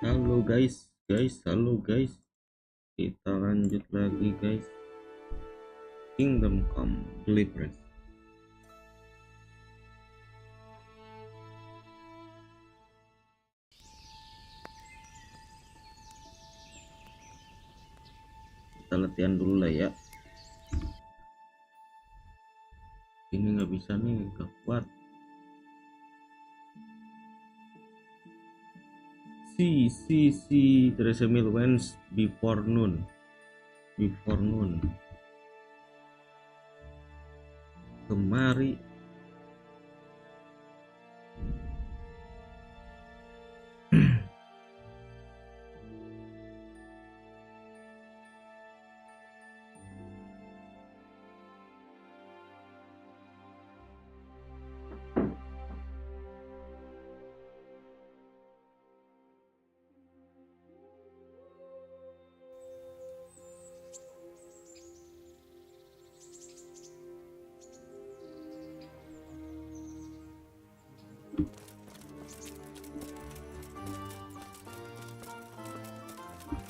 Halo halo guys. Kita lanjut lagi guys. Kingdom Come Deliverance. Kita latihan dulu lah ya. Ini nggak bisa nih, nggak kuat. There is a meal wens before noon. Kemari.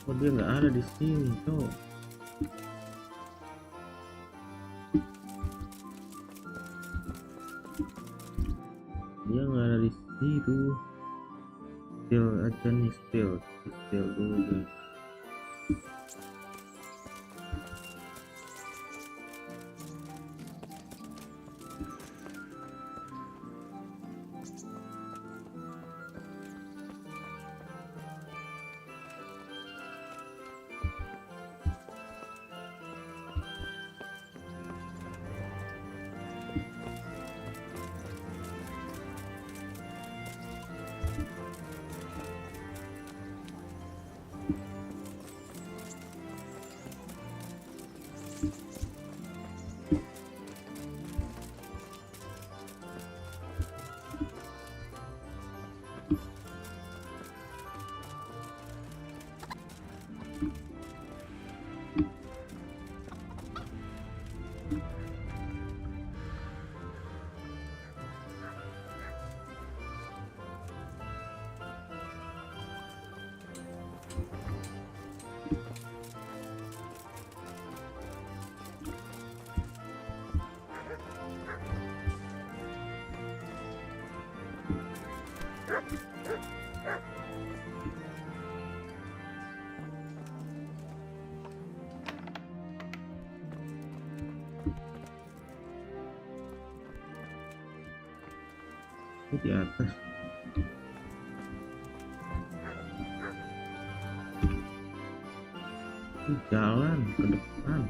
Oh, dia nggak ada di sini tuh. Dia nggak ada di situ. Still aja nih, still dulu guys. Itu di atas. Ini jalan ke depan.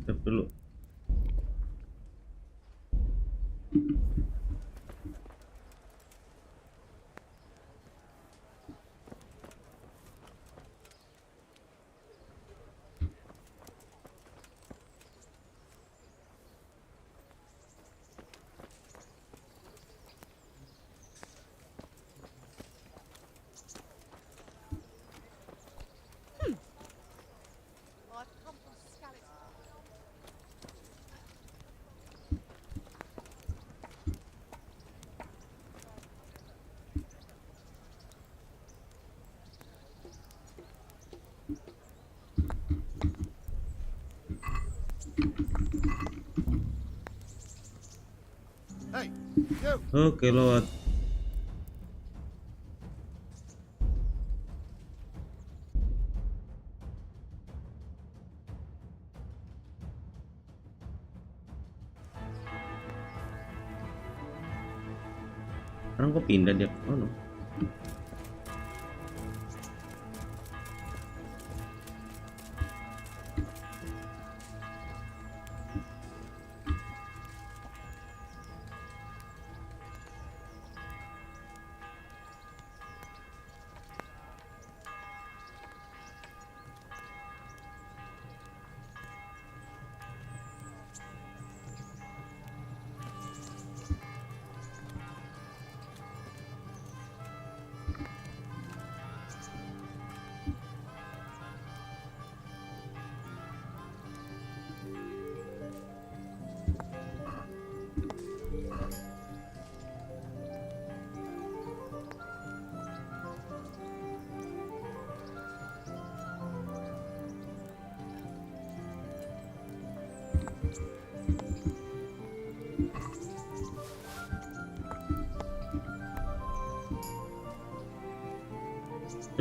Stop dulu. Oke, lewat. Sekarang kok pindah dia ke sana?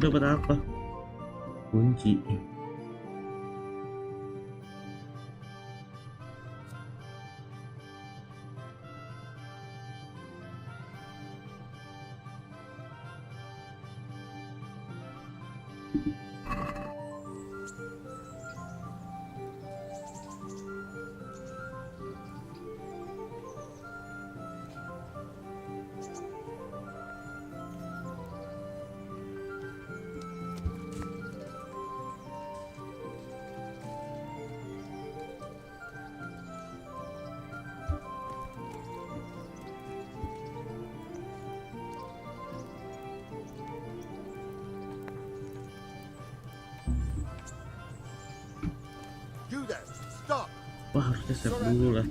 Dapat apa? Kunci. Wah, harusnya save dulu lah.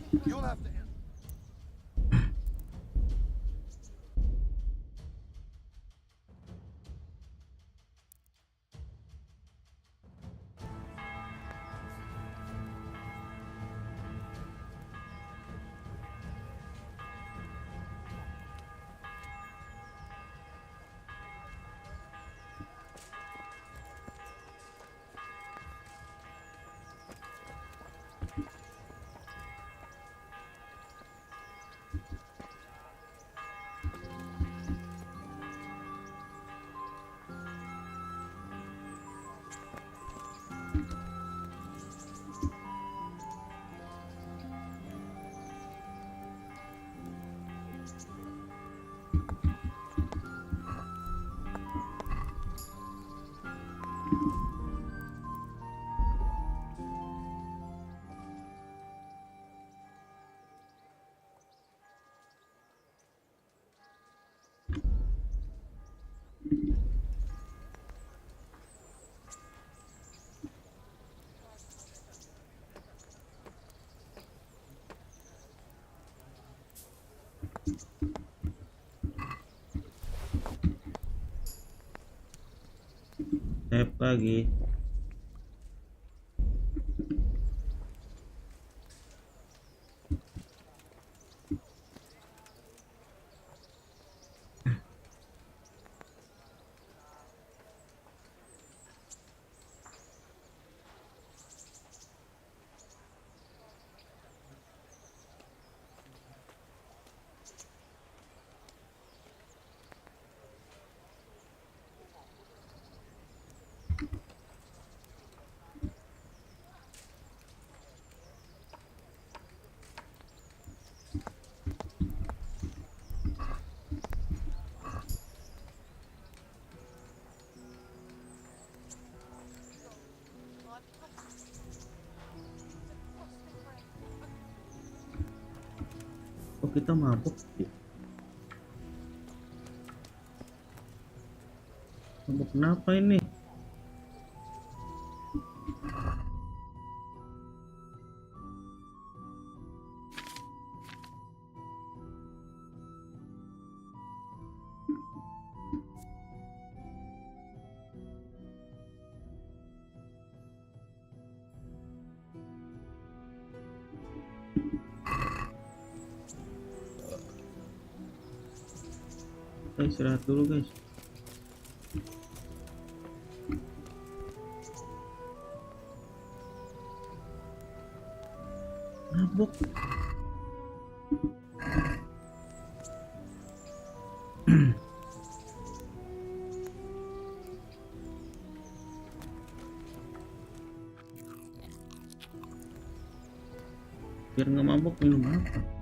Save lagi. Oh, kita mabuk ya? Mabuk kenapa ini? Kita istirahat dulu guys. Mabuk. Biar nggak mabuk minum apa?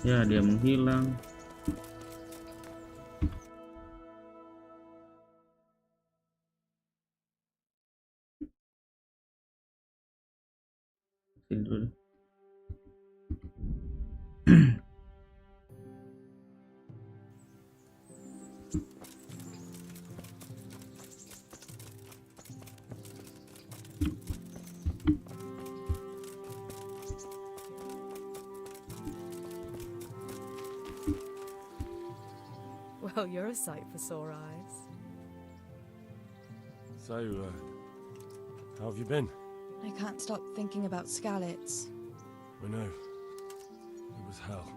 Ya, dia menghilang. Sini dulu deh. Well, you're a sight for sore eyes. So, how have you been? I can't stop thinking about Skalitz. I know. It was hell.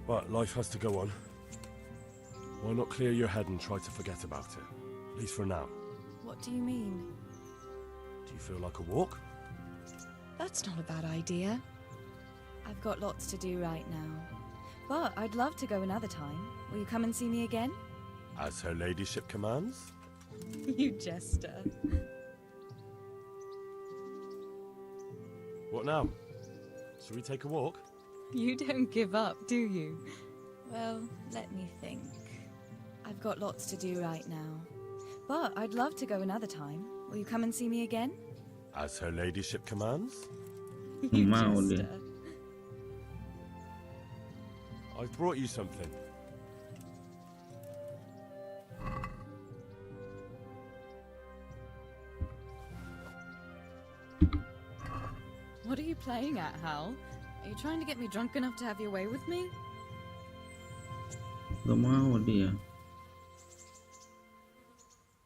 But life has to go on. Why not clear your head and try to forget about it? At least for now. What do you mean? Do you feel like a walk? That's not a bad idea. I've got lots to do right now. But I'd love to go another time. Will you come and see me again? As her ladyship commands? You jester. What now? Shall we take a walk? You don't give up, do you? Well, let me think. I've got lots to do right now. But I'd love to go another time. Will you come and see me again? As her ladyship commands? You Mau dia. jester. I've brought you something. What are you playing at, Hal? Are you trying to get me drunk enough to have your way with me? Gak mau dia.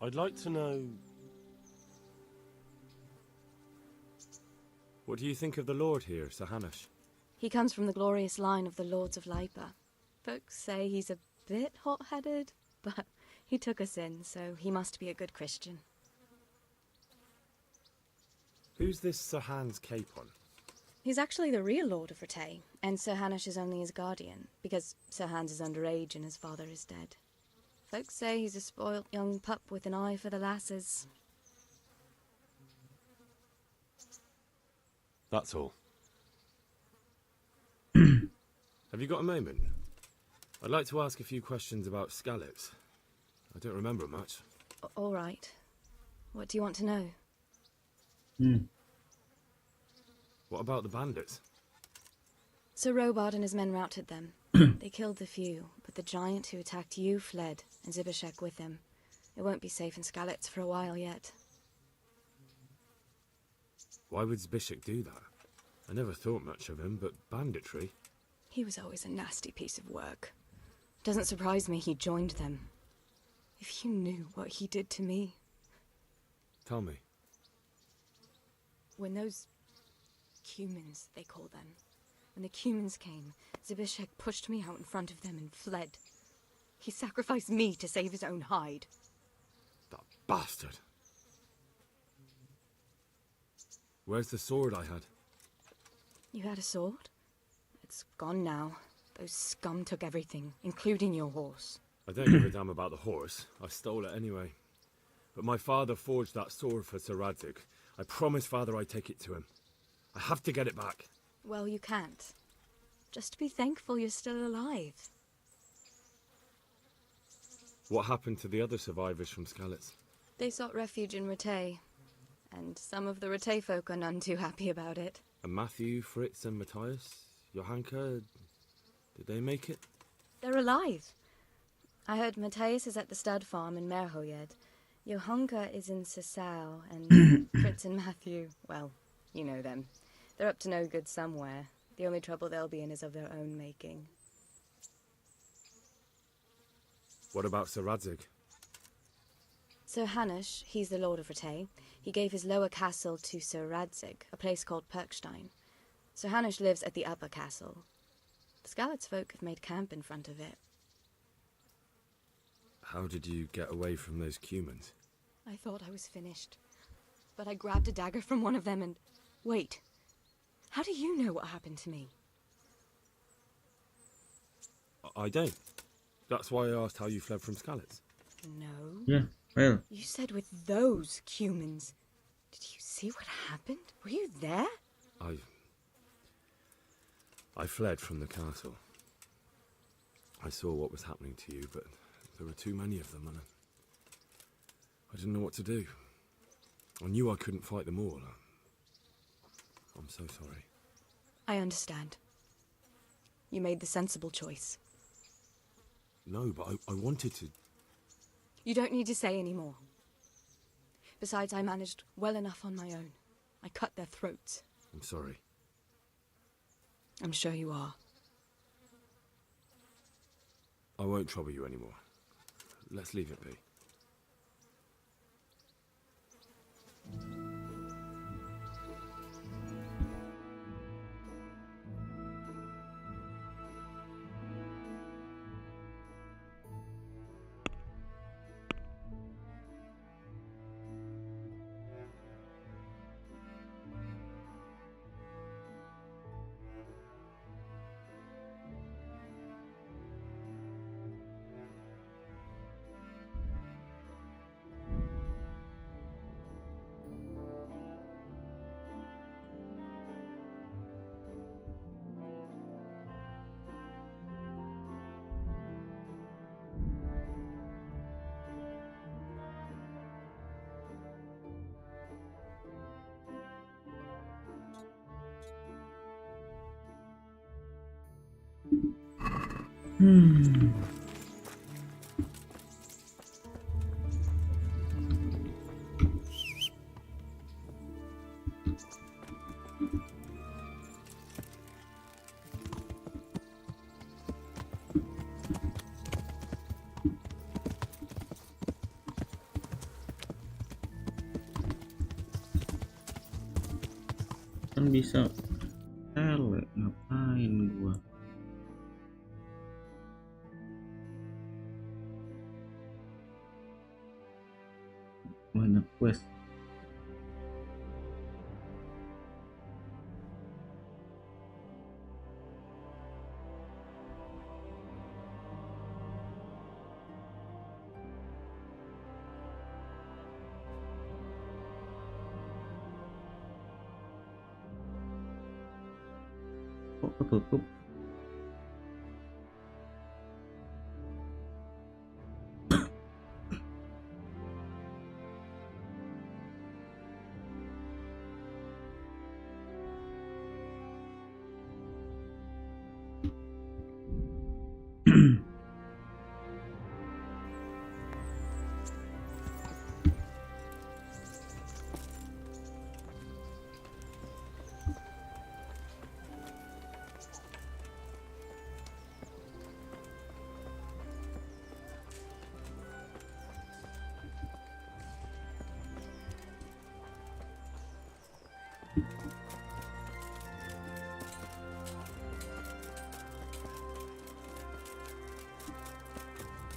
I'd like to know... What do you think of the Lord here, Sir Hanush? He comes from the glorious line of the Lords of Lipa. Folks say he's a bit hot-headed, but he took us in, so he must be a good Christian. Who's this Sir Hans Capon? He's actually the real Lord of Rete, and Sir Hanush is only his guardian, because Sir Hans is underage and his father is dead. Folks say he's a spoilt young pup with an eye for the lasses. That's all. Have you got a moment? I'd like to ask a few questions about Skalitz. I don't remember much. All right. What do you want to know? What about the bandits? Sir Robard and his men routed them. They killed the few, but the giant who attacked you fled, and Zibishek with him. It won't be safe in Skalitz for a while yet. Why would Zbyszek do that? I never thought much of him, but banditry? He was always a nasty piece of work. Doesn't surprise me he joined them. If you knew what he did to me. Tell me. When those cumins, they call them, when the cumins came, Zbyszek pushed me out in front of them and fled. He sacrificed me to save his own hide. That bastard! Where's the sword I had? You had a sword? It's gone now. Those scum took everything, including your horse. I don't give a damn about the horse. I stole it anyway. But my father forged that sword for Sir Radzik. I promised father I'd take it to him. I have to get it back. Well, you can't. Just be thankful you're still alive. What happened to the other survivors from Skalitz? They sought refuge in Rete, and some of the Rete folk are none too happy about it. And Matthew, Fritz and Matthias? Johanka? Did they make it? They're alive. I heard Matthias is at the stud farm in Merhojed. Johanka is in Sasau, and Fritz and Matthew, well, you know them. They're up to no good somewhere. The only trouble they'll be in is of their own making. What about Sir Radzik? Sir Hanush, he's the Lord of Rete. He gave his lower castle to Sir Radzik, a place called Perkstein. Sir Hanush lives at the upper castle. The Skalitz folk have made camp in front of it. How did you get away from those cumins? I thought I was finished. But I grabbed a dagger from one of them and... Wait. How do you know what happened to me? I don't. That's why I asked how you fled from Skalitz. No. Yeah, well. You said with those cumins. Did you see what happened? Were you there? I fled from the castle. I saw what was happening to you, but there were too many of them, and I didn't know what to do. I knew I couldn't fight them all. I'm so sorry. I understand. You made the sensible choice. No, but I wanted to... You don't need to say any more. Besides, I managed well enough on my own. I cut their throats. I'm sorry. I'm sure you are. I won't trouble you anymore. Let's leave it be. Kan bisa tele, ngapain gua? Banyak quest. Kok ketutup?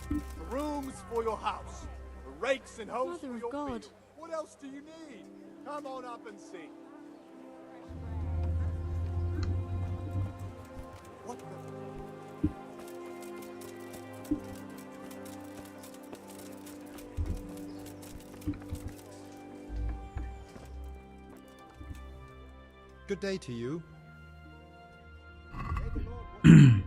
The rooms for your house, the rakes and hoes Mother for of your God. field. What else do you need? Come on up and see. What the... Good day to you. May the Lord bless-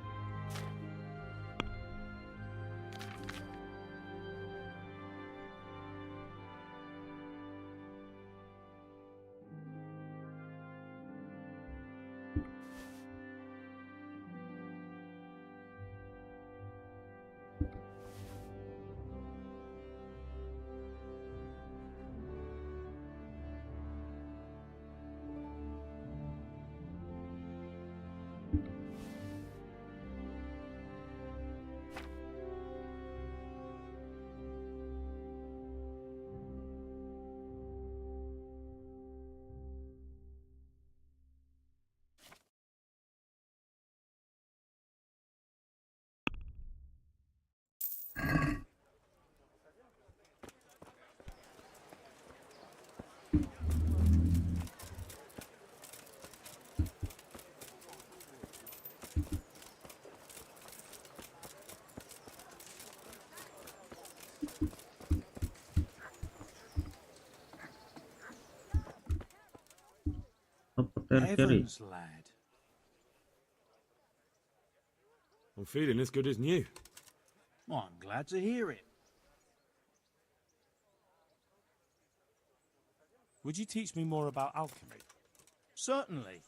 Apa terceri? Heavens, lad. I'm feeling as good as new. Well, I'm glad to hear it. Would you teach me more about alchemy? Certainly.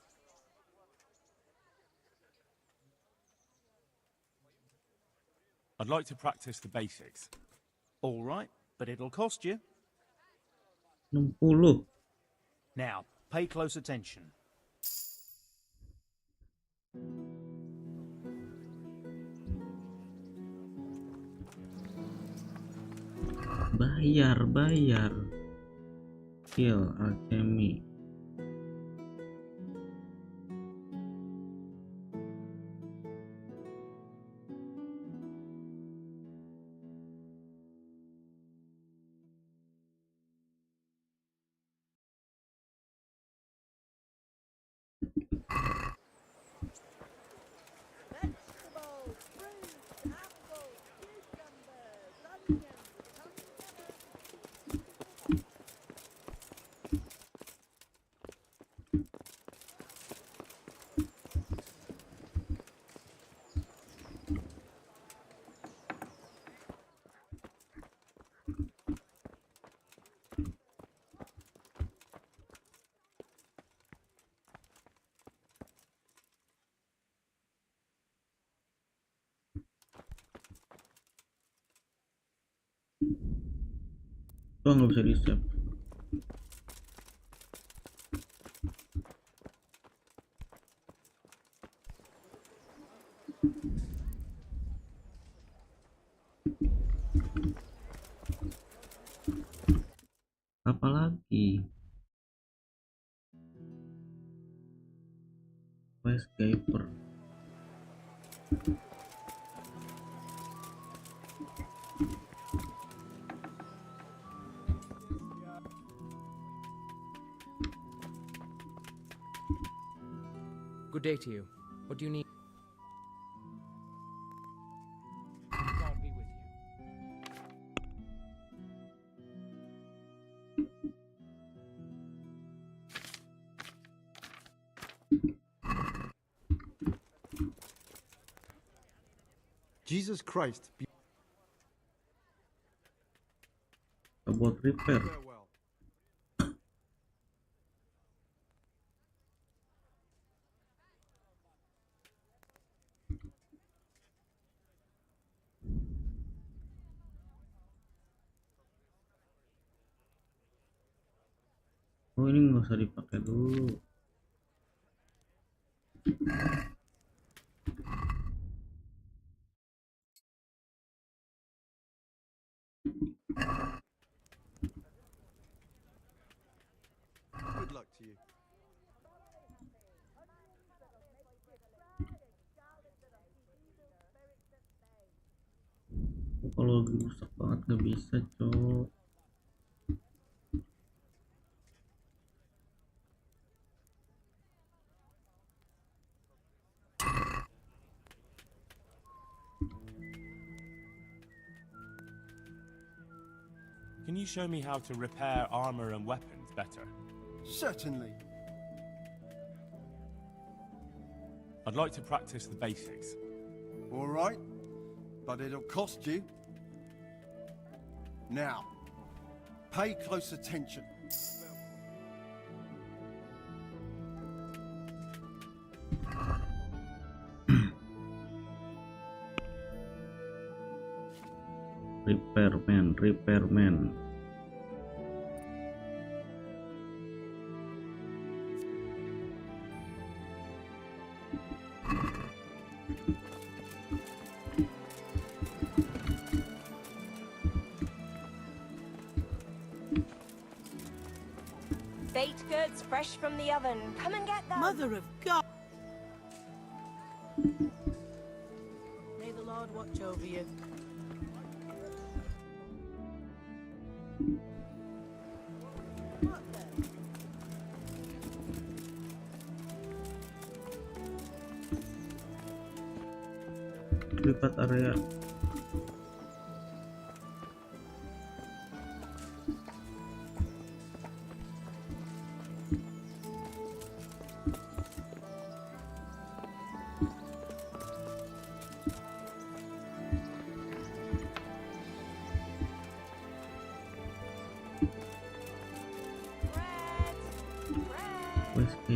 I'd like to practice the basics. All right, but it'll cost you. 60. Now, pay close attention. Bayar. Skill alchemy. Oh, nggak bisa di save. Apa lagi? Escaper. Good day to you. What do you need? God be with you. Jesus Christ. About repair. Farewell. Oh, ini nggak usah dipakai dulu. Good luck to you. Kalau lagi rusak banget nggak bisa, cok. Can you show me how to repair armor and weapons better? Certainly. I'd like to practice the basics. All right, but it'll cost you. Now, pay close attention. Repairman. Baked goods fresh from the oven. Come and get them. Mother of God! May the Lord watch over you. Lipat area.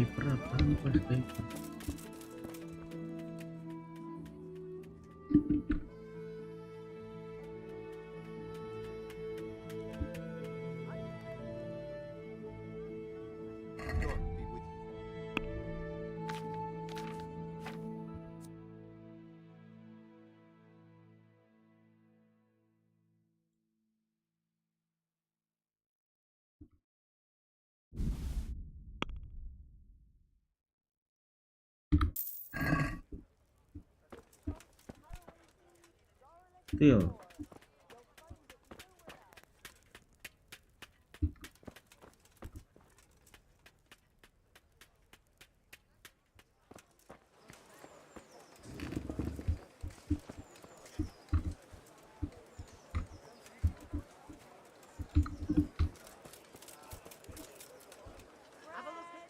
Sniper apa nih pas sniper? God be with you. Steel.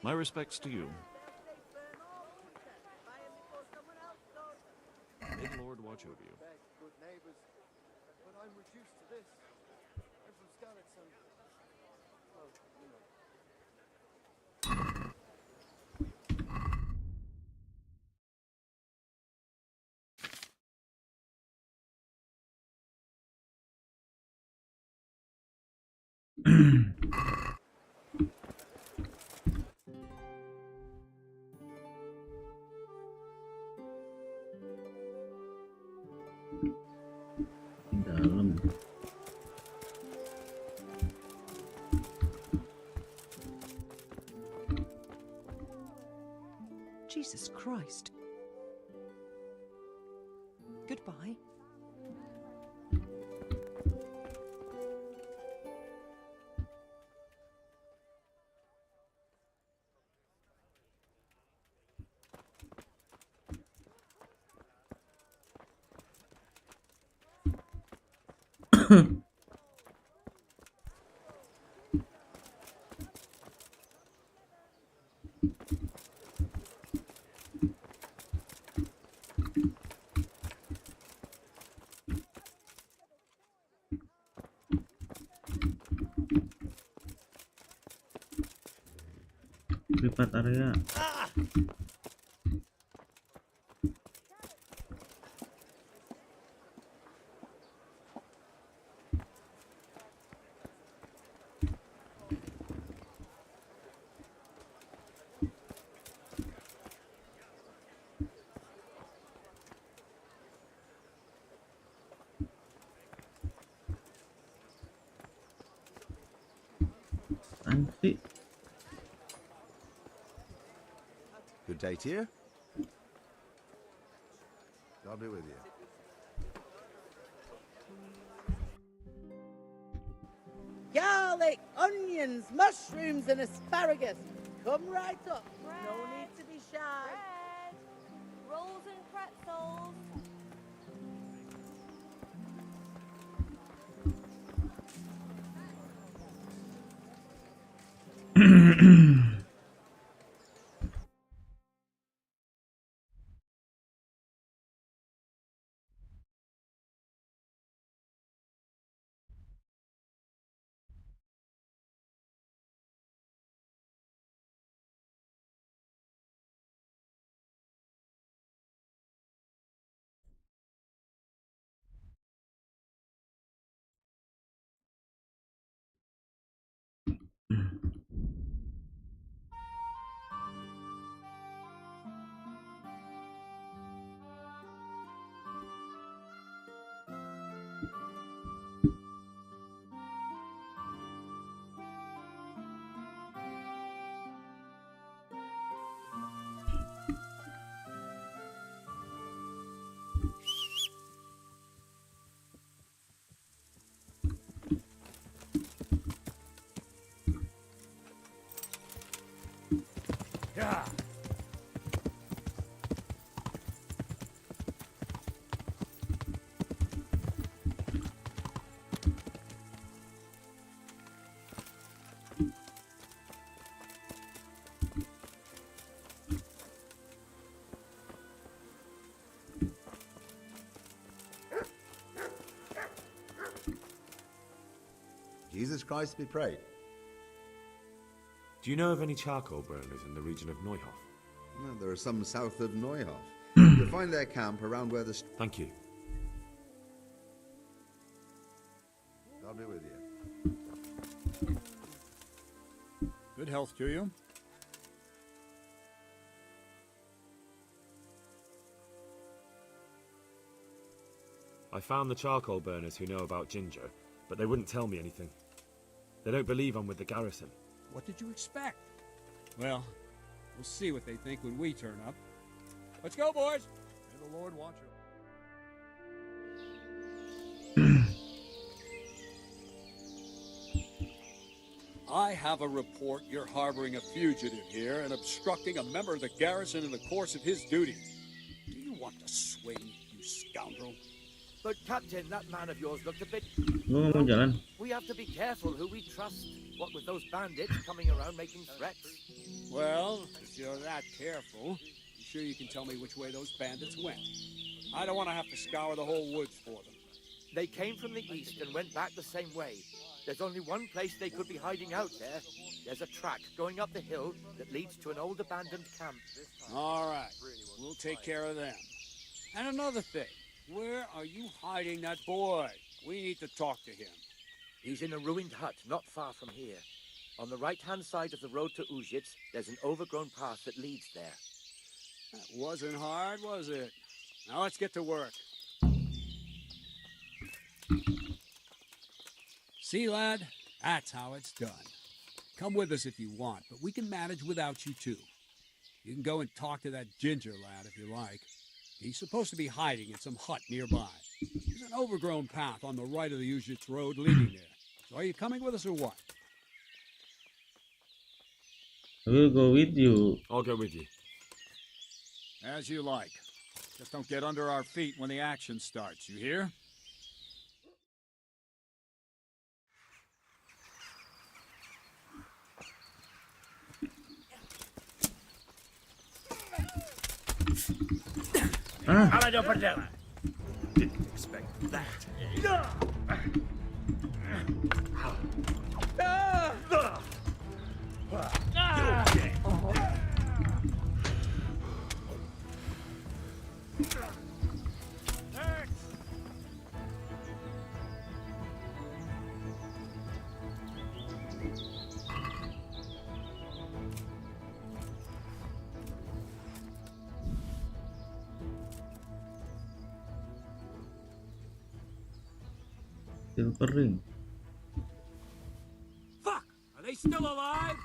My respects to you. May the Lord watch over you. Good neighbors, but I'm reduced to this. I'm from Skeleton. Well, you know. Di dalam. Jesus Christ. Goodbye. Privat area. Ansi. Good day to you. God be with you. Garlic, onions, mushrooms, and asparagus. Come right up. No need to be shy. Bread, rolls and pretzels. Yeah. Jesus Christ be praised. Do you know of any charcoal burners in the region of Neuhof? No, there are some south of Neuhof. You'll find their camp around where the... Thank you. I'll be with you. Good health to you. I found the charcoal burners who know about Ginger, but they wouldn't tell me anything. They don't believe I'm with the garrison. What did you expect? Well, we'll see what they think when we turn up. Let's go, boys. May the Lord watch you. I have a report you're harboring a fugitive here and obstructing a member of the garrison in the course of his duty. Do you want to swing, you scoundrel? But, Captain, that man of yours looked a bit... Gua nggak mau jalan. We have to be careful who we trust. What with those bandits coming around making threats? Well, if you're that careful, you sure you can tell me which way those bandits went? I don't want to have to scour the whole woods for them. They came from the east and went back the same way. There's only one place they could be hiding out there. There's a track going up the hill that leads to an old abandoned camp. All right, we'll take care of them. And another thing, where are you hiding that boy? We need to talk to him. He's in a ruined hut not far from here. On the right-hand side of the road to Uzhitz, there's an overgrown path that leads there. That wasn't hard, was it? Now let's get to work. See, lad? That's how it's done. Come with us if you want, but we can manage without you, too. You can go and talk to that Ginger lad if you like. He's supposed to be hiding in some hut nearby. There's an overgrown path on the right of the Uzhitz road leading there. So are you coming with us or what? I will go with you. I'll go with you. As you like. Just don't get under our feet when the action starts, you hear? Didn't expect that. Silver ring. Fuck! Are they still alive?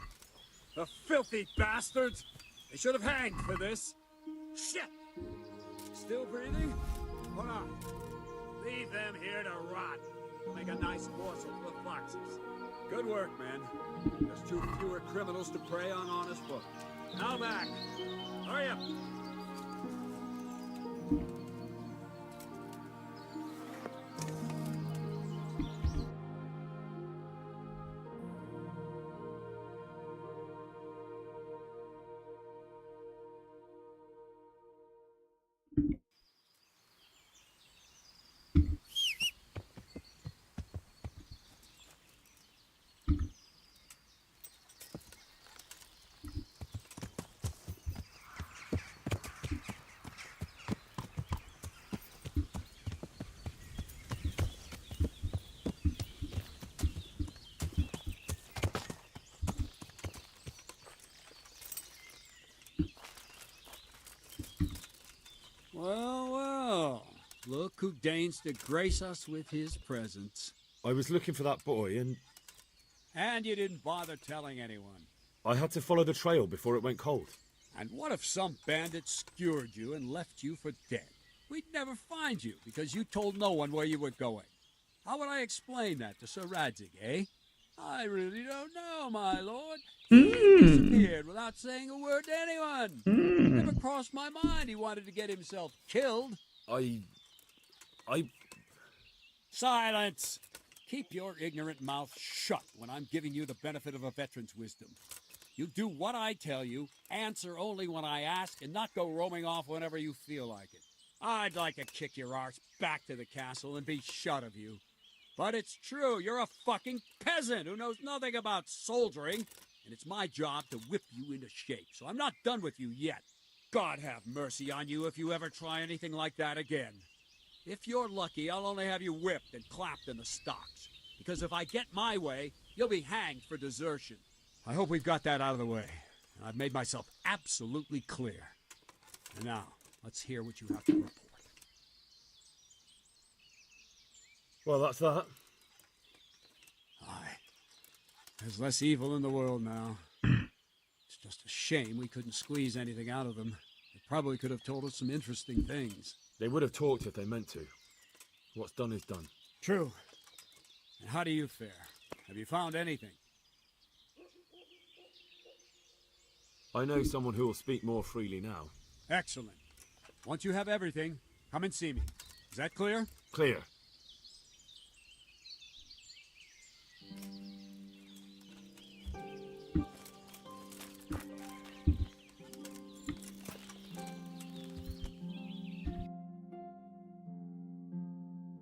The filthy bastards! They should have hanged for this. Shit! Still breathing? Hold on. Leave them here to rot. Make a nice morsel for the foxes. Good work, man. There's 2 fewer criminals to prey on honest folk. Now back. Hurry up. Well, well. Look who deigns to grace us with his presence. I was looking for that boy and... And you didn't bother telling anyone. I had to follow the trail before it went cold. And what if some bandit skewered you and left you for dead? We'd never find you because you told no one where you were going. How would I explain that to Sir Radzig, eh? I really don't know, my lord. He disappeared without saying a word to anyone. Never crossed my mind he wanted to get himself killed. I... Silence! Keep your ignorant mouth shut when I'm giving you the benefit of a veteran's wisdom. You do what I tell you, answer only when I ask, and not go roaming off whenever you feel like it. I'd like to kick your arse back to the castle and be shut of you. But it's true, you're a fucking peasant who knows nothing about soldiering, and it's my job to whip you into shape, so I'm not done with you yet. God have mercy on you if you ever try anything like that again. If you're lucky, I'll only have you whipped and clapped in the stocks, because if I get my way, you'll be hanged for desertion. I hope we've got that out of the way. I've made myself absolutely clear. And now, let's hear what you have to report. Well, that's that. Aye. There's less evil in the world now. It's just a shame we couldn't squeeze anything out of them. They probably could have told us some interesting things. They would have talked if they meant to. What's done is done. True. And how do you fare? Have you found anything? I know someone who will speak more freely now. Excellent. Once you have everything, come and see me. Is that clear? Clear.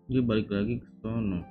Dia balik lagi ke sono.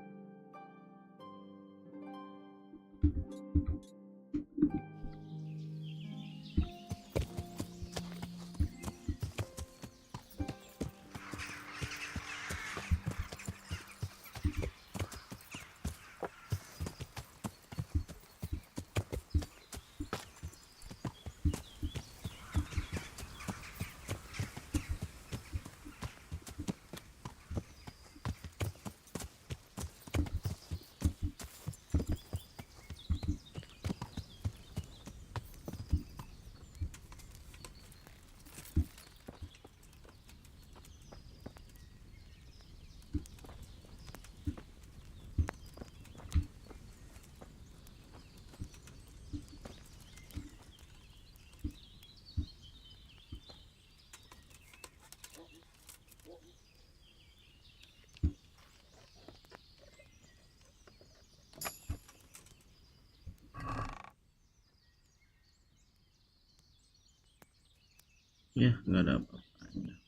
Ya, nggak ada apa-apanya.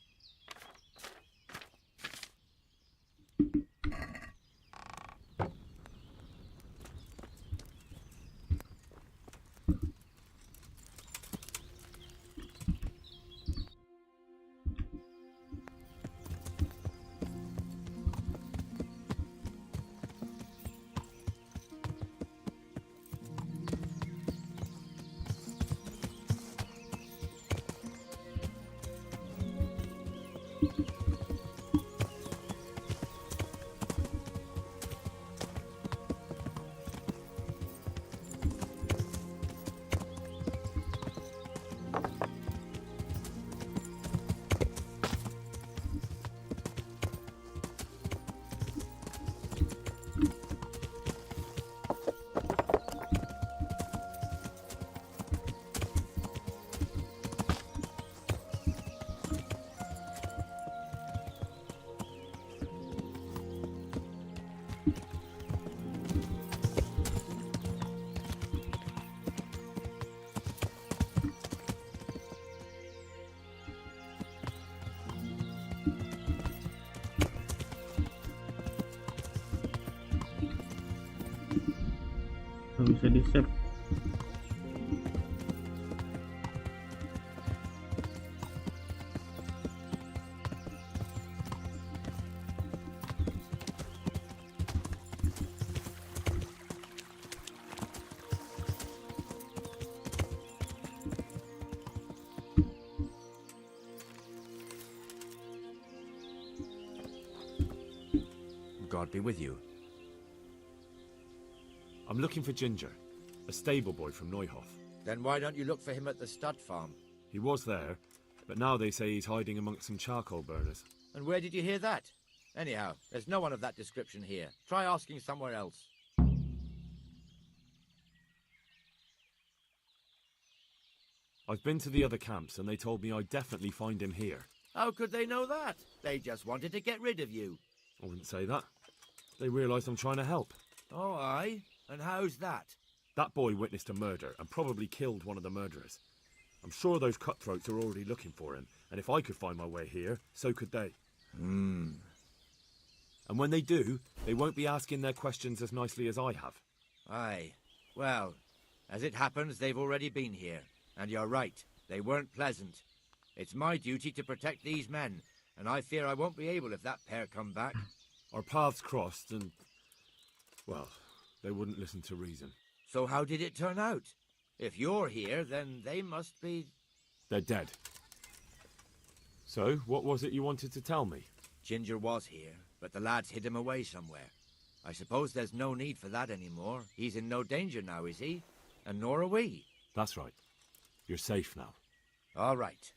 Nggak bisa di save. God be with you. I'm looking for Ginger, a stable boy from Neuhof. Then why don't you look for him at the stud farm? He was there, but now they say he's hiding amongst some charcoal burners. And where did you hear that? Anyhow, there's no one of that description here. Try asking somewhere else. I've been to the other camps and they told me I'd definitely find him here. How could they know that? They just wanted to get rid of you. I wouldn't say that. They realise I'm trying to help. Oh, aye? And how's that? That boy witnessed a murder and probably killed one of the murderers. I'm sure those cutthroats are already looking for him, and if I could find my way here, so could they. And when they do, they won't be asking their questions as nicely as I have. Aye. Well, As it happens, they've already been here. And you're right, they weren't pleasant. It's my duty to protect these men, and I fear I won't be able if that pair come back. Our paths crossed and... well, they wouldn't listen to reason. So how did it turn out? If you're here, then they must be... They're dead. So, what was it you wanted to tell me? Ginger was here, but the lads hid him away somewhere. I suppose there's no need for that anymore. He's in no danger now, is he? And nor are we. That's right. You're safe now. All right.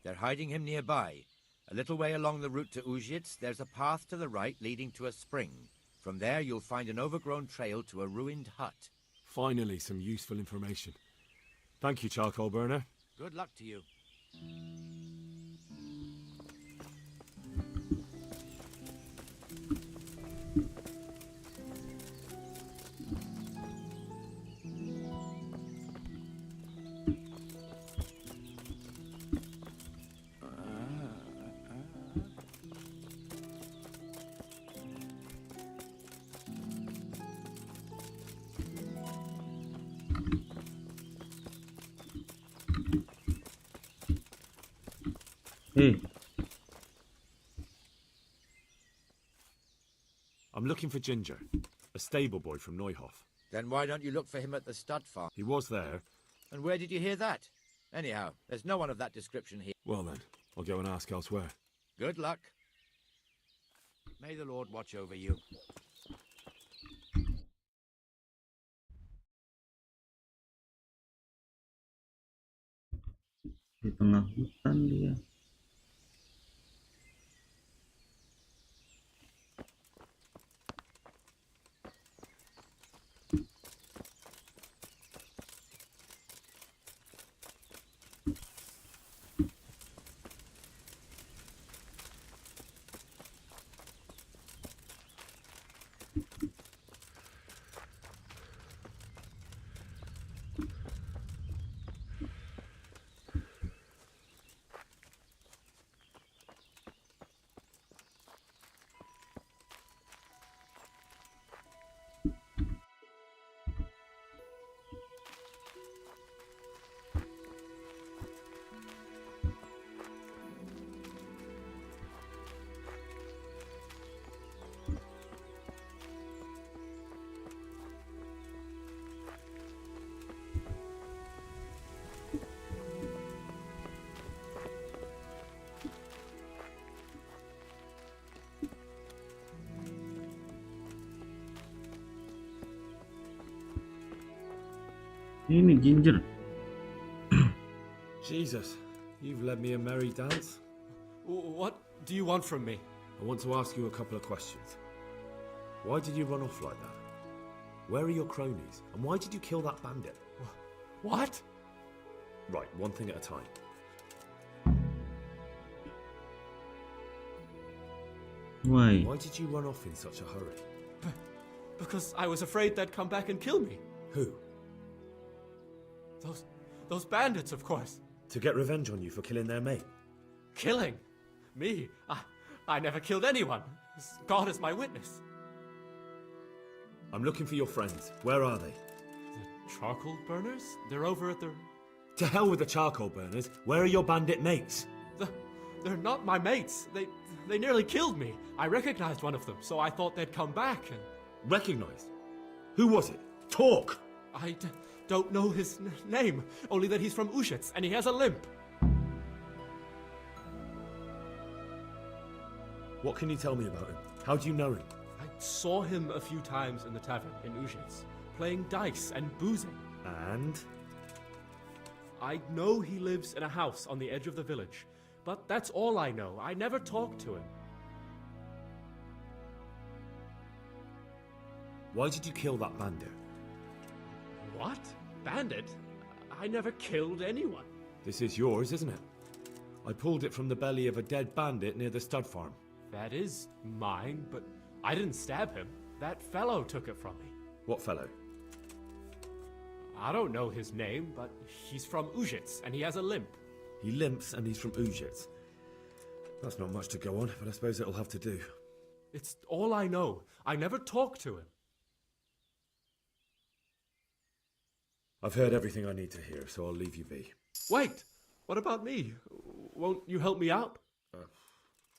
They're hiding him nearby. A little way along the route to Uzhitz, there's a path to the right leading to a spring. From there, you'll find an overgrown trail to a ruined hut. Finally, some useful information. Thank you, charcoal burner. Good luck to you. Hey, I'm looking for Ginger, a stable boy from Neuhof. Then why don't you look for him at the stud farm? He was there. And where did you hear that? Anyhow, there's no one of that description here. Well then, I'll go and ask elsewhere. Good luck. May the Lord watch over you. di tengah hutan dia. Ini Ginger. Jesus, you've led me a merry dance. What do you want from me? I want to ask you a couple of questions. Why did you run off like that? Where are your cronies? And why did you kill that bandit? What? Right, one thing at a time. Why? Why did you run off in such a hurry? Because I was afraid they'd come back and kill me. Who? Those bandits, of course. To get revenge on you for killing their mate? Killing? Me? I never killed anyone. God is my witness. I'm looking for your friends. Where are they? The charcoal burners? They're over at the... To hell with the charcoal burners. Where are your bandit mates? They're not my mates. They nearly killed me. I recognized one of them, so I thought they'd come back and... Recognized? Who was it? Talk! I don't know his name, only that he's from Uzhitz and he has a limp. What can you tell me about him? How do you know him? I saw him a few times in the tavern in Uzhitz, playing dice and boozing. And? I know he lives in a house on the edge of the village, but that's all I know. I never talked to him. Why did you kill that bandit? What? Bandit? I never killed anyone. This is yours, isn't it? I pulled it from the belly of a dead bandit near the stud farm. That is mine, but I didn't stab him. That fellow took it from me. What fellow? I don't know his name, but he's from Uzhitz, and he has a limp. He limps and he's from Uzhitz. That's not much to go on, but I suppose it'll have to do. It's all I know. I never talked to him. I've heard everything I need to hear, so I'll leave you be. Wait! What about me? Won't you help me out?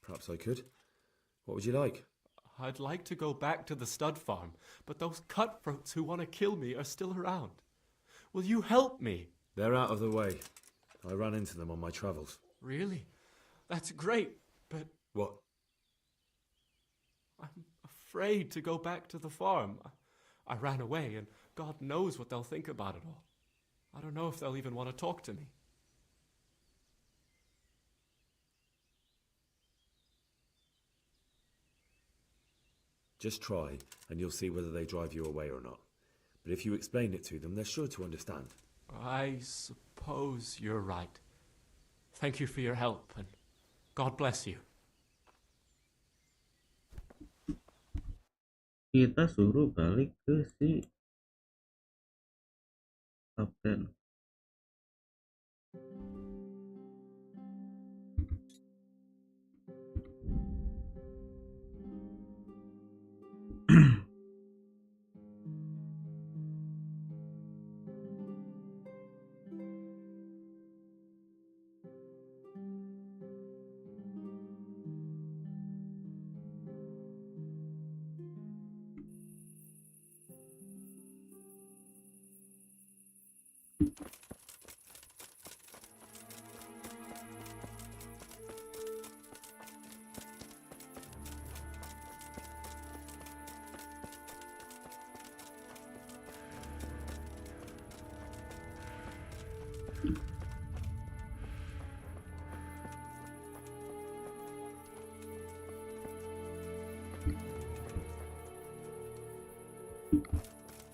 Perhaps I could. What would you like? I'd like to go back to the stud farm, but those cutthroats who want to kill me are still around. Will you help me? They're out of the way. I ran into them on my travels. Really? That's great, but... What? I'm afraid to go back to the farm. I ran away, and God knows what they'll think about it all. I don't know if they'll even want to talk to me. Just try, and you'll see whether they drive you away or not. But if you explain it to them, they're sure to understand. I suppose you're right. Thank you for your help, and God bless you. Kita suruh balik ke si kapten.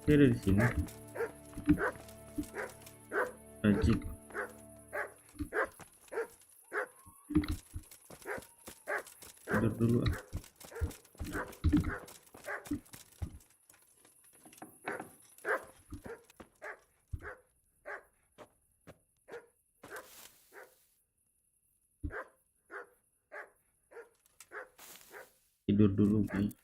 Dia ada di sini. Rajik. Tidur dulu ah. Tidur dulu guys.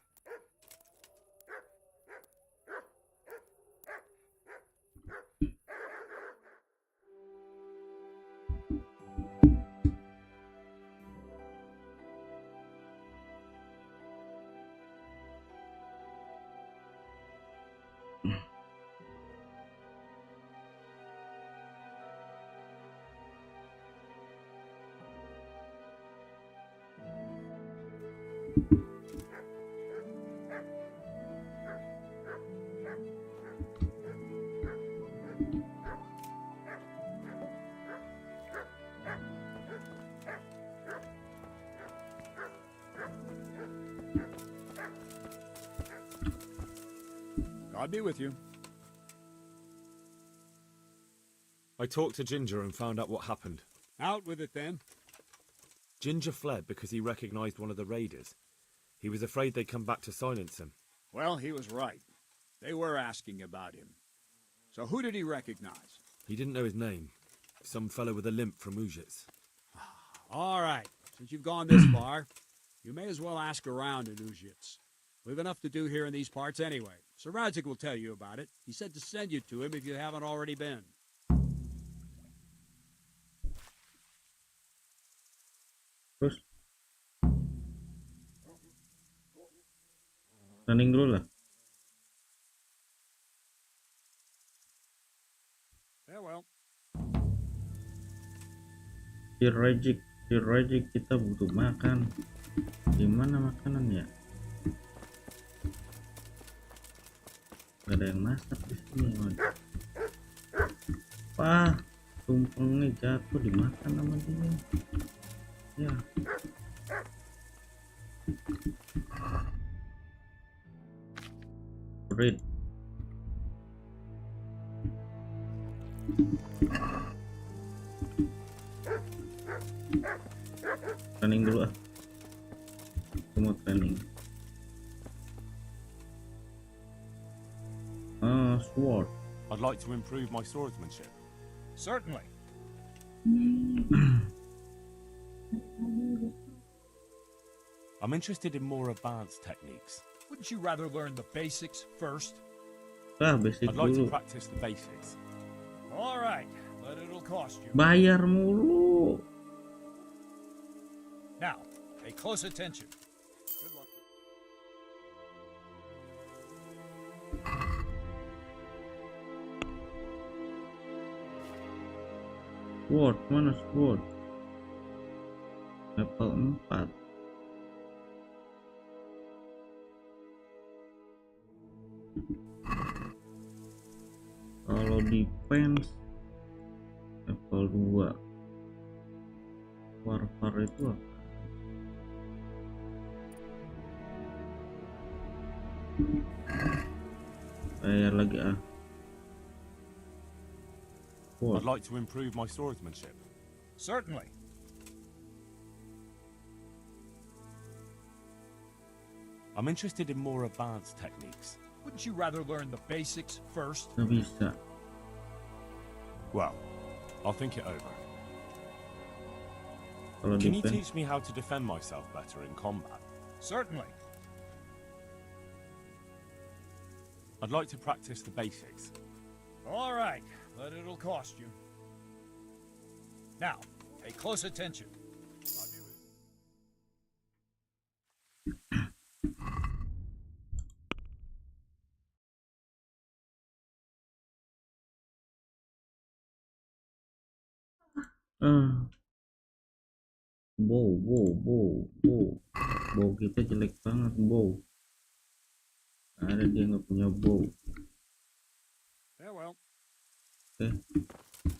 God be with you. I talked to Ginger and found out what happened. Out with it then. Ginger fled because he recognized one of the raiders. He was afraid they'd come back to silence him. Well, he was right. They were asking about him. So who did he recognize? He didn't know his name. Some fellow with a limp from Ujits. All right. Since you've gone this far, you may as well ask around in Ujits. We've enough to do here in these parts anyway. Sir Radzik will tell you about it. He said to send you to him if you haven't already been. Terus running dulu lah. Farewell. Rajik kita butuh makan. Gimana makanannya? Gak ada yang masak di sini. Wah, tumpengnya jatuh dimakan sama dia. Ya. Read. Training dulu ah. Semua training. Sword. I'd like to improve my swordsmanship. Certainly. I'm interested in more advanced techniques. Wouldn't you rather learn the basics first? Basic I'd like dulu. to practice the basics. All right, but it'll cost you. Bayar mulu. Now, pay close attention. Good luck. Sword, mana sword? Level 4. Kalau defense level 2. Warfare itu apa? Bayar lagi ah. I'd like to improve my swordsmanship. Certainly. I'm interested in more advanced techniques. Wouldn't you rather learn the basics first? Nggak bisa. Well, I'll think it over. Kalau Can you defense, teach me how to defend myself better in combat? Certainly. I'd like to practice the basics. All right, but it'll cost you. Now, pay close attention. bow kita jelek banget bow. Ada dia nggak punya bow. Farewell. Oke,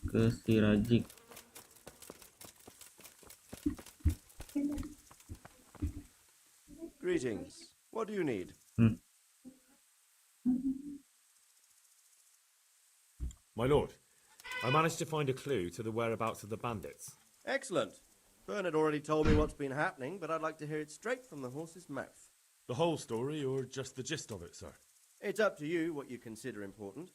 ke si Rajik. Greetings. What do you need? My lord, I managed to find a clue to the whereabouts of the bandits. Excellent. Bernard already told me what's been happening, but I'd like to hear it straight from the horse's mouth. The whole story, or just the gist of it, sir? It's up to you what you consider important.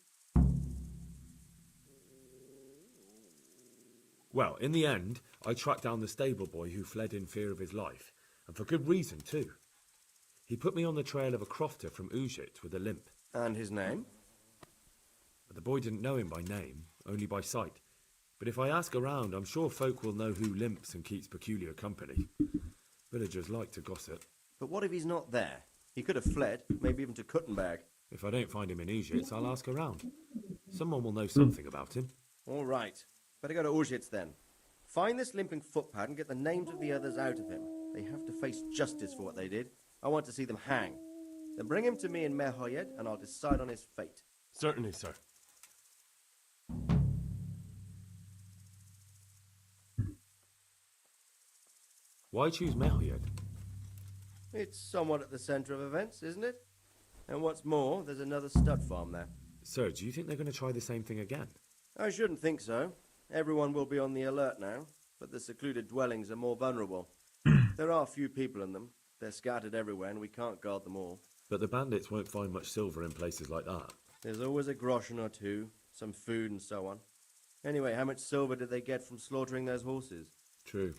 Well, in the end, I tracked down the stable boy who fled in fear of his life, and for good reason, too. He put me on the trail of a crofter from Ujit with a limp. And his name? But the boy didn't know him by name, only by sight. But if I ask around, I'm sure folk will know who limps and keeps peculiar company. Villagers like to gossip. But what if he's not there? He could have fled, maybe even to Kuttenberg. If I don't find him in Ujits, I'll ask around. Someone will know something about him. All right. Better go to Ujits then. Find this limping footpad and get the names of the others out of him. They have to face justice for what they did. I want to see them hang. Then bring him to me in Merhoyed and I'll decide on his fate. Certainly, sir. Why choose Merhoyed? It's somewhat at the centre of events, isn't it? And what's more, there's another stud farm there. Sir, do you think they're going to try the same thing again? I shouldn't think so. Everyone will be on the alert now, but the secluded dwellings are more vulnerable. There are few people in them. They're scattered everywhere and we can't guard them all. But the bandits won't find much silver in places like that. There's always a groschen or two, some food and so on. Anyway, how much silver did they get from slaughtering those horses? True.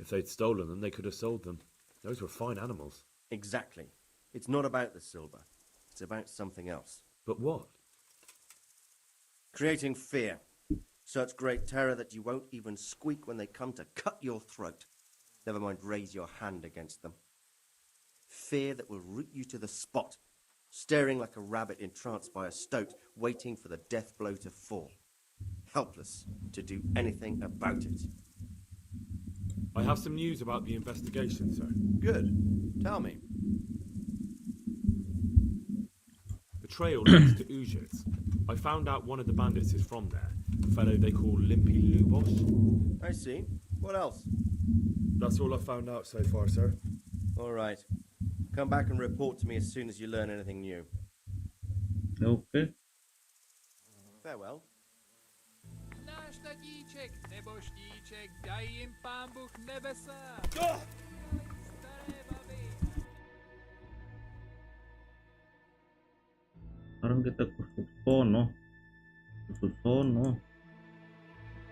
If they'd stolen them, they could have sold them. Those were fine animals. Exactly. It's not about the silver. It's about something else. But what? Creating fear. Such great terror that you won't even squeak when they come to cut your throat. Never mind raise your hand against them. Fear that will root you to the spot, staring like a rabbit entranced by a stoat, waiting for the death blow to fall. Helpless to do anything about it. I have some news about the investigation, sir. Good. Tell me. The trail leads to Ujits. I found out one of the bandits is from there, a fellow they call Limpy Lubos. I see. What else? That's all I've found out so far, sir. All right. Come back and report to me as soon as you learn anything new. Okay. Farewell. Sekarang kita ke sono. Ke sono.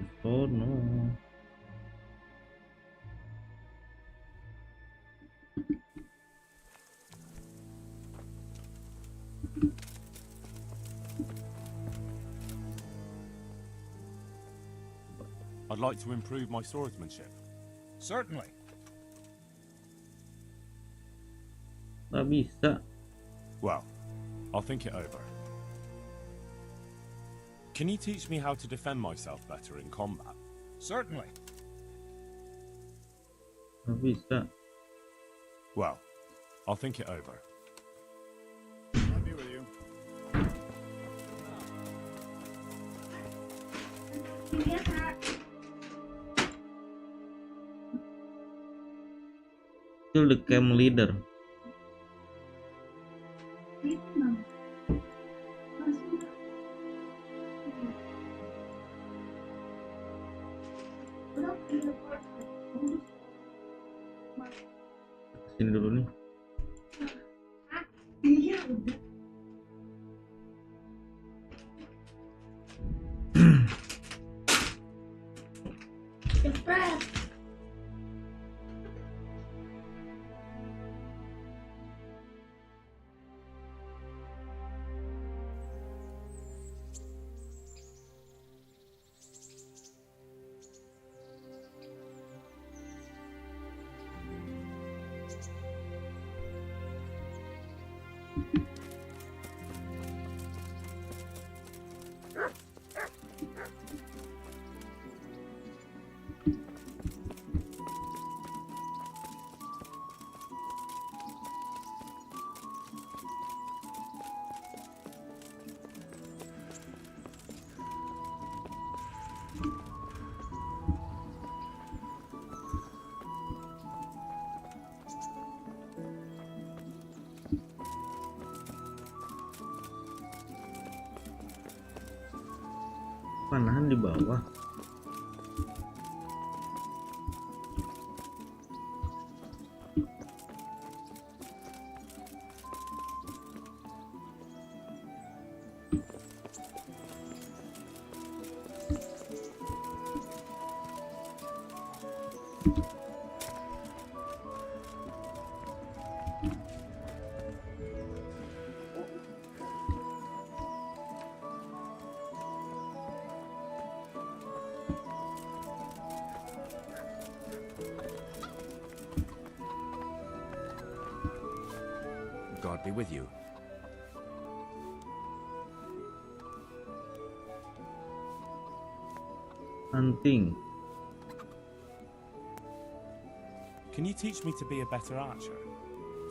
Ke sono. I'd like to improve my swordsmanship. Certainly. Nggak bisa. Well, I'll think it over. Can you teach me how to defend myself better in combat? Certainly. Nggak bisa. Well, I'll think it over. I'll be with you. Kill the camp leader. Sini dulu nih. Panahan di bawah. God be with you. Hunting. Can you teach me to be a better archer?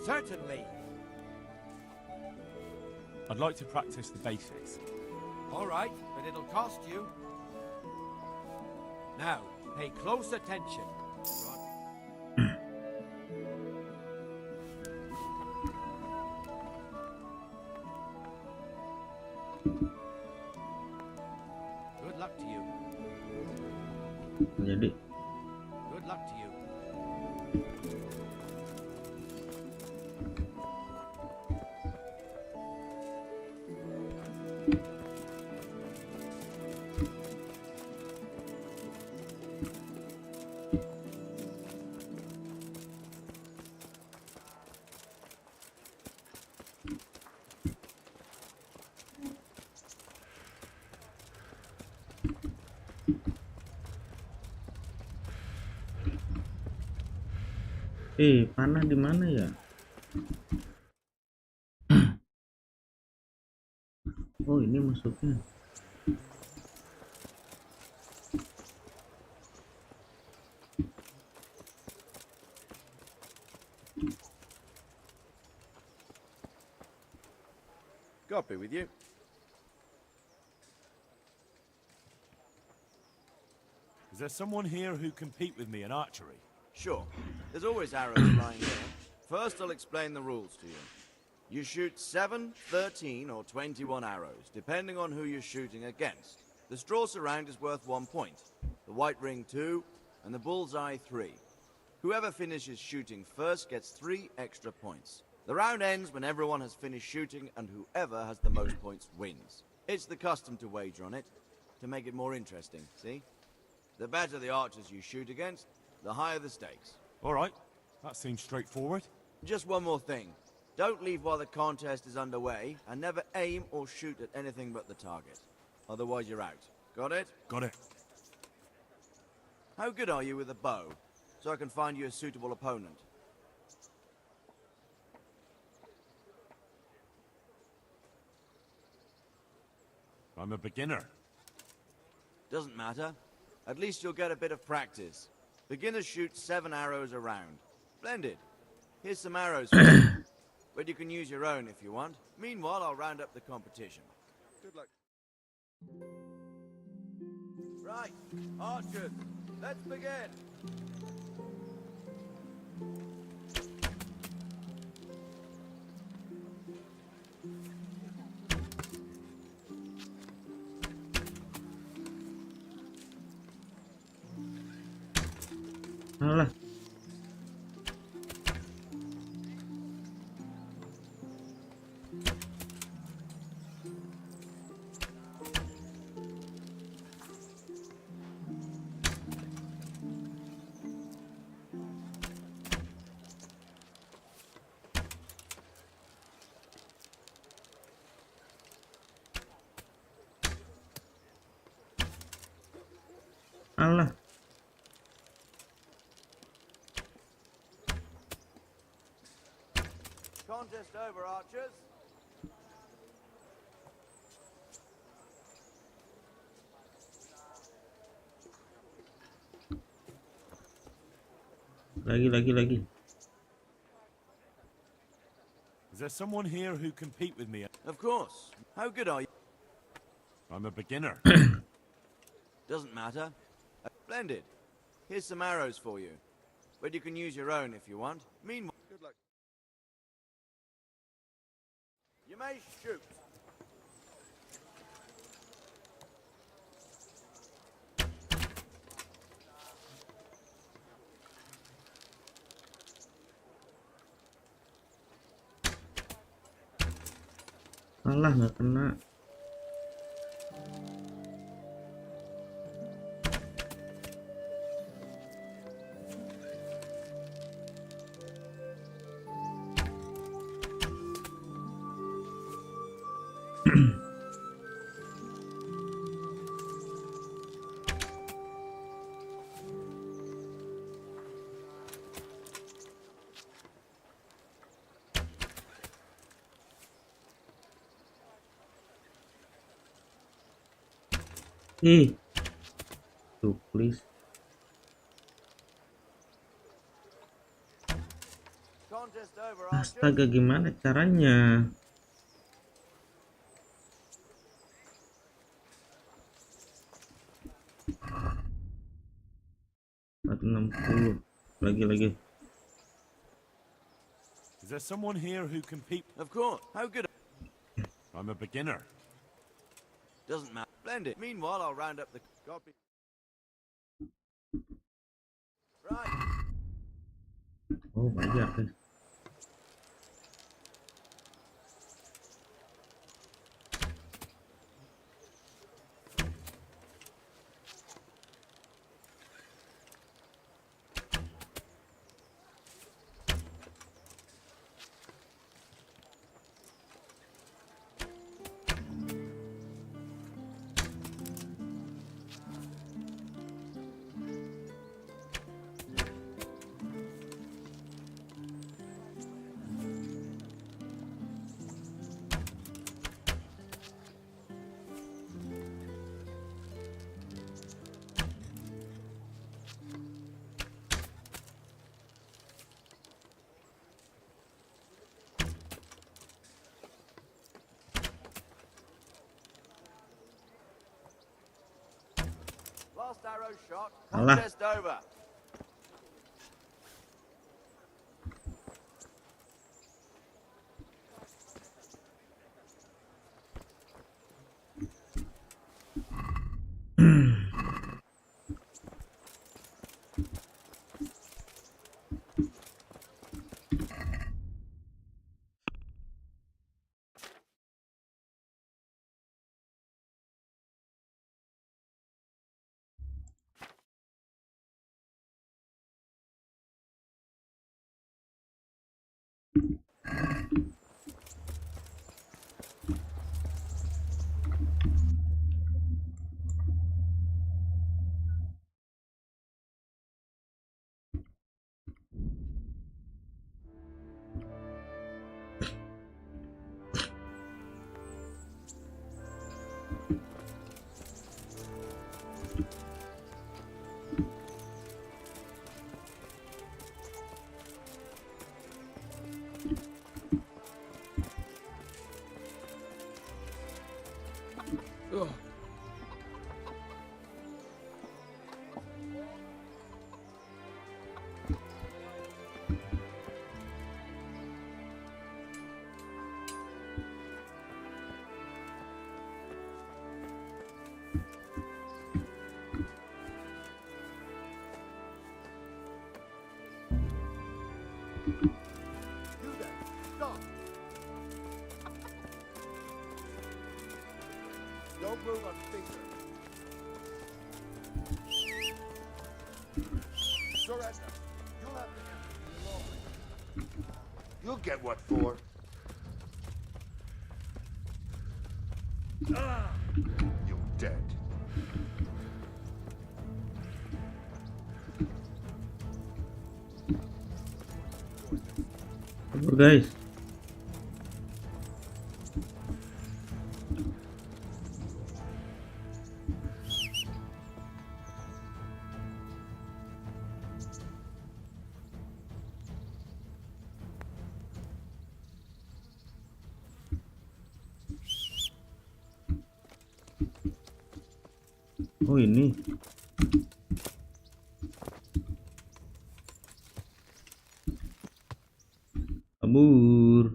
Certainly. I'd like to practice the basics. All right, but it'll cost you. Now, pay close attention. Good luck to you. Jadi. Good luck to you. Panah di mana ya? Oh, ini masuknya. God be with you. Is there someone here who can compete with me in archery? Sure. There's always arrows flying here. First, I'll explain the rules to you. You shoot 7, 13, or 21 arrows, depending on who you're shooting against. The straw surround is worth 1 point, the white ring 2, and the bullseye 3. Whoever finishes shooting first gets 3 extra points. The round ends when everyone has finished shooting, and whoever has the most points wins. It's the custom to wager on it, to make it more interesting, see? The better the archers you shoot against, the higher the stakes. All right, that seems straightforward. Just one more thing. Don't leave while the contest is underway, and never aim or shoot at anything but the target. Otherwise you're out. Got it? Got it. How good are you with a bow? So I can find you a suitable opponent. I'm a beginner. Doesn't matter. At least you'll get a bit of practice. Beginners shoot 7 arrows a round. Splendid. Here's some arrows for you. But you can use your own if you want. Meanwhile, I'll round up the competition. Good luck. Right, archers, let's begin. Alah. Alah. Contest over, archers. Lagi. Is there someone here who can compete with me? Of course. How good are you? I'm a beginner. Doesn't matter. Splendid. Here's some arrows for you. But you can use your own if you want. Meanwhile, Good luck. you may shoot. Alah, nggak kena. Tuh, please. Contest over, archers. Astaga, gimana caranya? 460. Lagi. Is there someone here who can compete? Of course. How good? I'm a beginner. Doesn't matter. Splendid. Meanwhile, I'll round up the copy. Right. Oh, banyak. Last arrow shot. Alah. Contest over. Don't move a finger. Surrender. You'll have to answer for your law. You'll get what for. You're dead. Kabur guys. Oh ini. Kabur.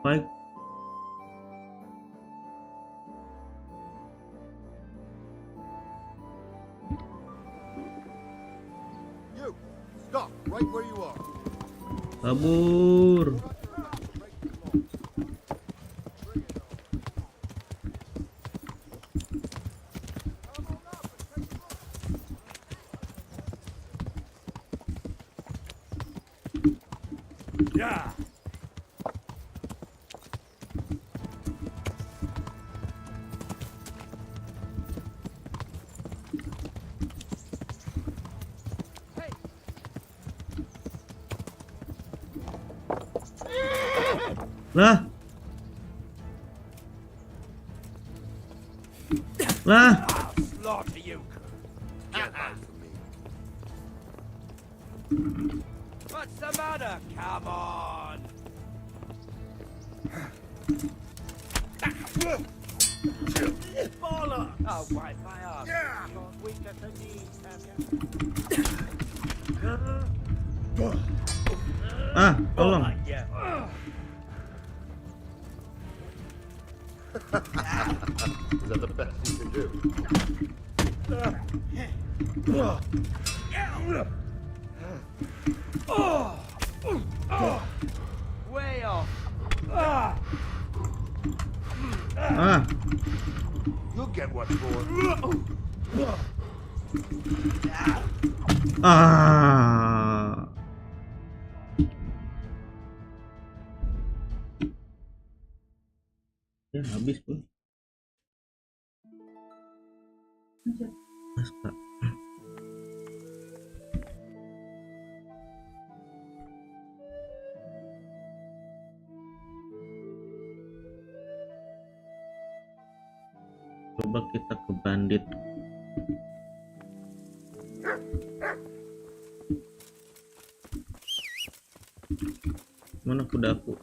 Baik. You, stop right where you are. Kabur. Yeah. Lah. Lah. Slaughter you. Get away from me. What's the matter? Come on. Bollocks! Oh, wipe my ass. Yeah. You're weak at the knees, have Ah, tolong. Is that the best you can do? Way off. Ah. You'll get what for. Ah. Ya habis pun. Astaga. Coba kita ke bandit. Mana kudaku?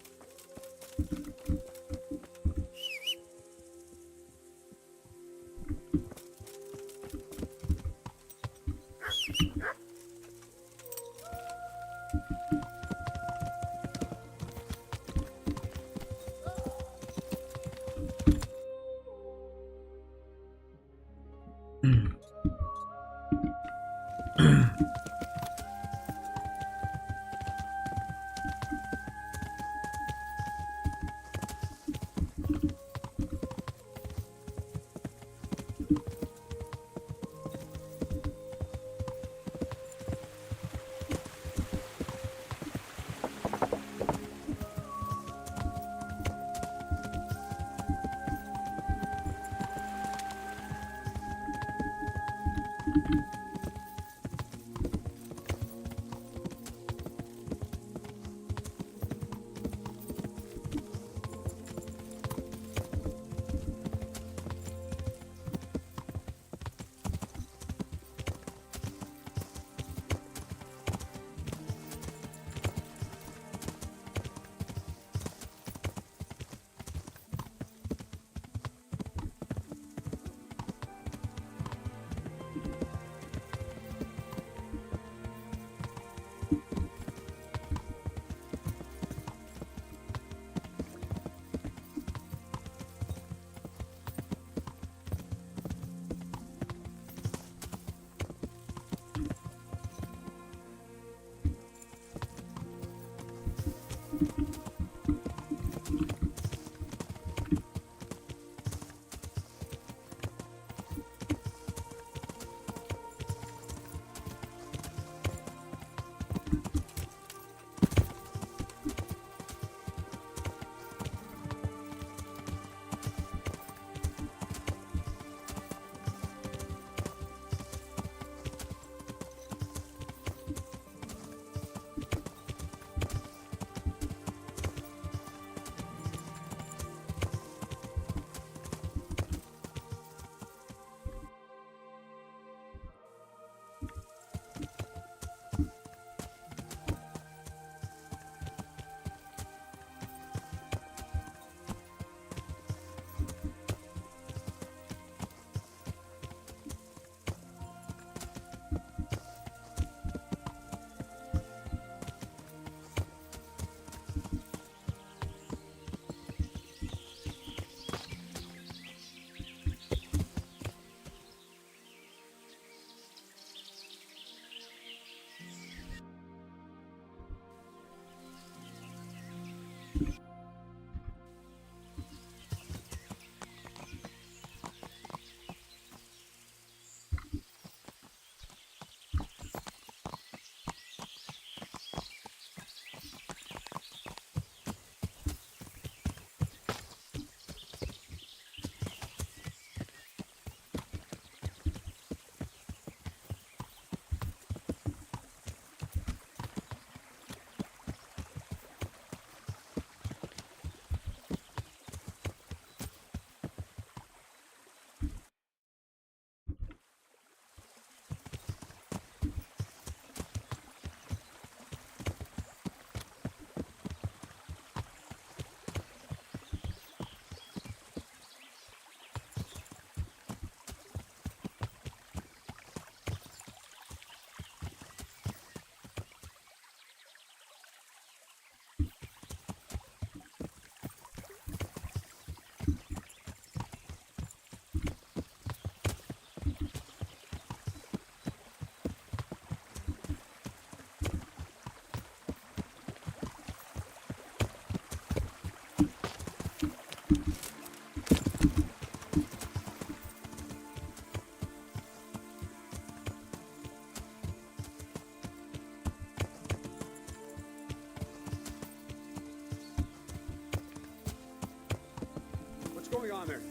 honor.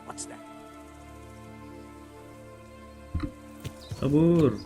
What's that? Kabur.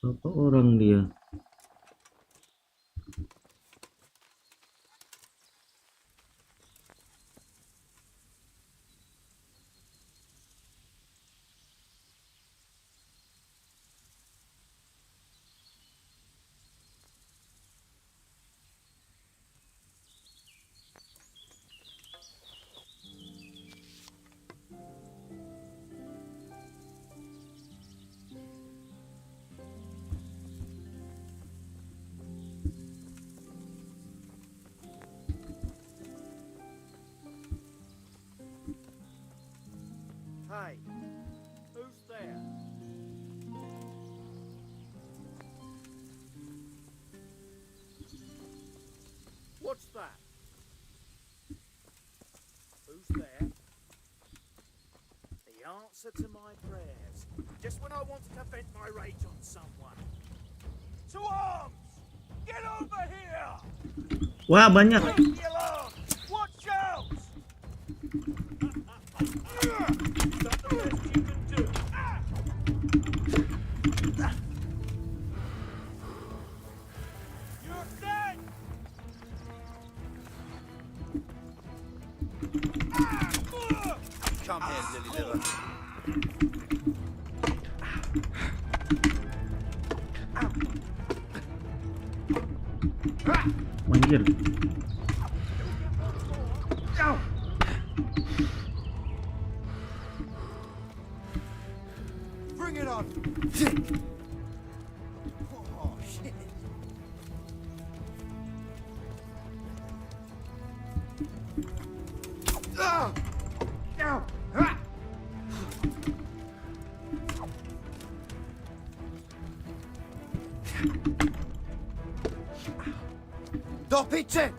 Berapa orang dia? Hey, who's there? What's that? Who's there? The answer to my prayers. Just when I wanted to vent my rage on someone. To arms! Get over here! Wah, banyak. Leave me alone! Watch out! Come here, Lily Liver. Anjir. Bring it on! Oh, shit. Dopice!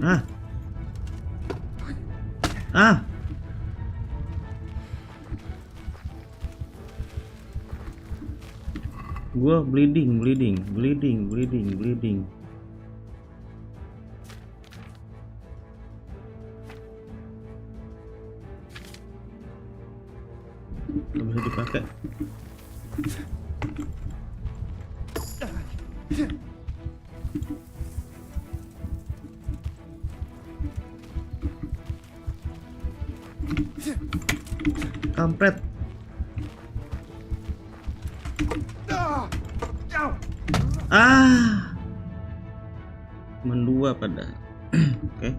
Ah. Ah. Gua bleeding. Gak bisa dipakai. Kampret. Ah. gua pada. Oke.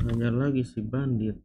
Hajar lagi si bandit.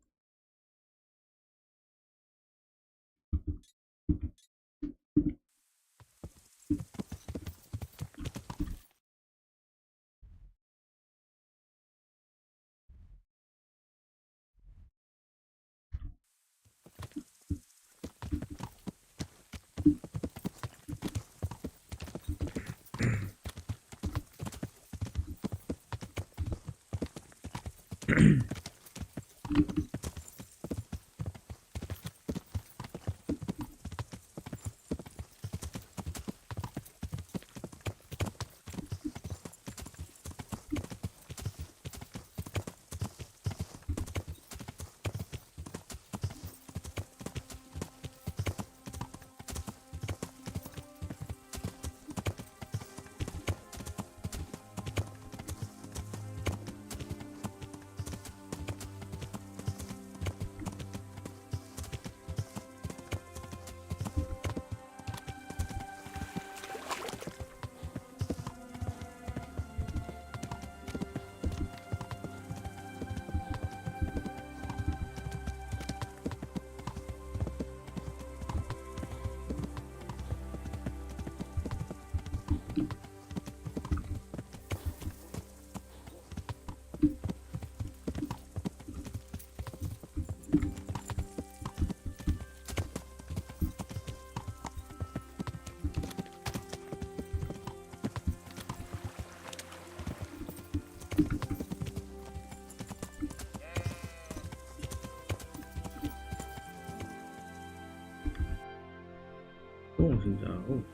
Oh, masih jauh.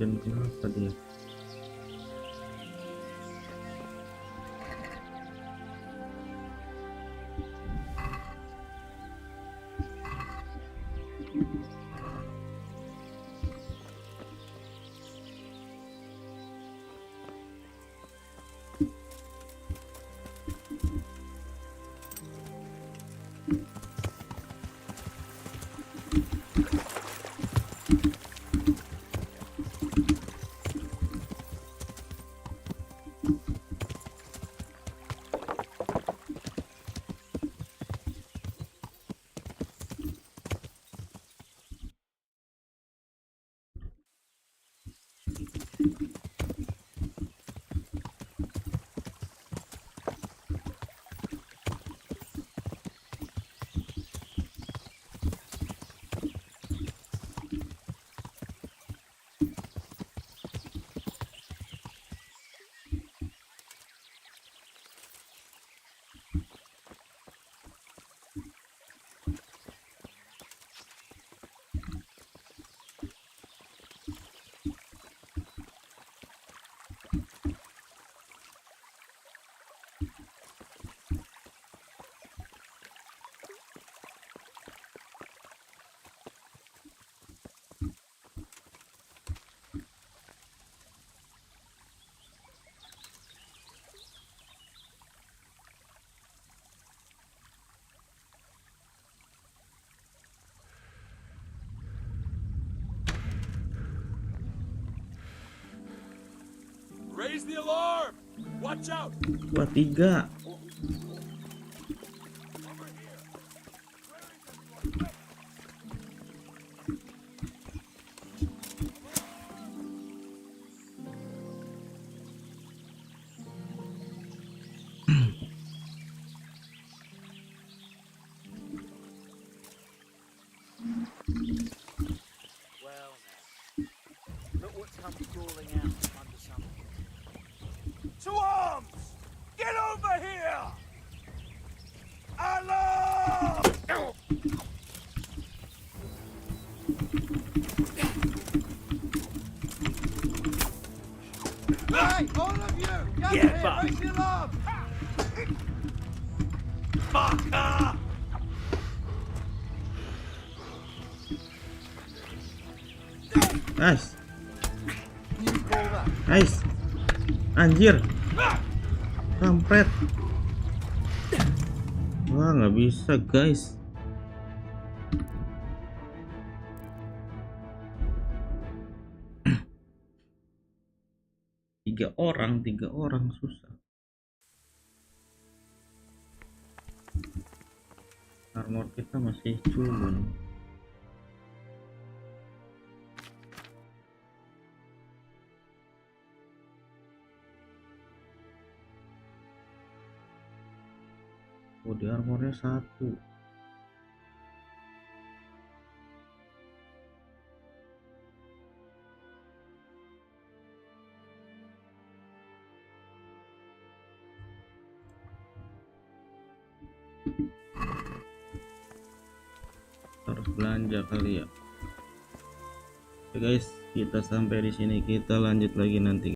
Dan kenapa dia? Raise the alarm! Watch out! Wah, 3. Well now, look what's come crawling out from under something. To arms! Get over here! Alarm! Hey, all of you! Get Yeah, here! but- Raise the alarm! Fucker! Guys, You call that? guys. Anjir. Kampret. Wah, nggak bisa, guys. Tiga orang susah. Armor kita masih culun. Body armornya 1. Harus belanja kali ya. Oke guys, kita sampai di sini, kita lanjut lagi nanti.